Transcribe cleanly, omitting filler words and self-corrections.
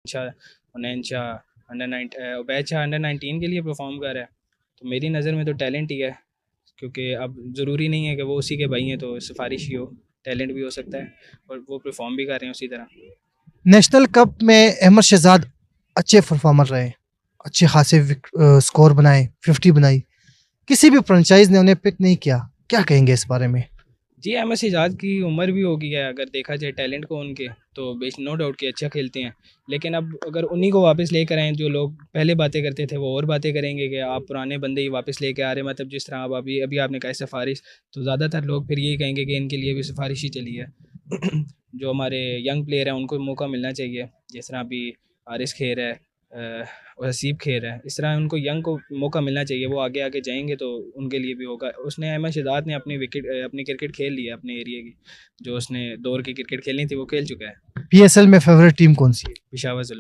Shah, हुनैन Shah, Ubaid Shah under 19 के लिए perform कर रहा है। तो मेरी नज़र में तो टैलेंट ही है, क्योंकि अब ज़रूरी नहीं है कि वो उसी के भाई हैं तो सिफारिश ही हो, टैलेंट भी हो सकता है और वो परफॉर्म भी कर रहे हैं उसी तरह। नेशनल कप में अहमद शहजाद अच्छे परफॉर्मर रहे, अच्छे खासे स्कोर बनाए, 50 बनाई, किसी भी फ्रेंचाइज ने उन्हें पिक नहीं किया, क्या कहेंगे इस बारे में? जी, अहमद शहजाद की उम्र भी हो गई है, अगर देखा जाए टैलेंट को उनके, तो बेश नो डाउट कि अच्छा खेलते हैं। लेकिन अब अगर उन्हीं को वापस लेकर आएँ, जो लोग पहले बातें करते थे वो और बातें करेंगे कि आप पुराने बंदे ही वापस लेके आ रहे हैं, मतलब जिस तरह अब अभी अभी आपने कहा सिफारिश, तो ज़्यादातर लोग फिर यही कहेंगे कि इनके लिए भी सिफारिश ही चली है। जो हमारे यंग प्लेयर हैं उनको मौका मिलना चाहिए, जिस तरह अभी हारिस खेर है और हसीब खेर है, इस तरह उनको यंग को मौका मिलना चाहिए। वो आगे आगे जाएंगे तो उनके लिए भी होगा। उसने अहमद शहजाद ने अपनी अपनी क्रिकेट खेल ली है अपने एरिया की, जो उसने दौर की क्रिकेट खेलनी थी वो खेल चुका है। पीएसएल में फेवरेट टीम कौन सी है? पेशावर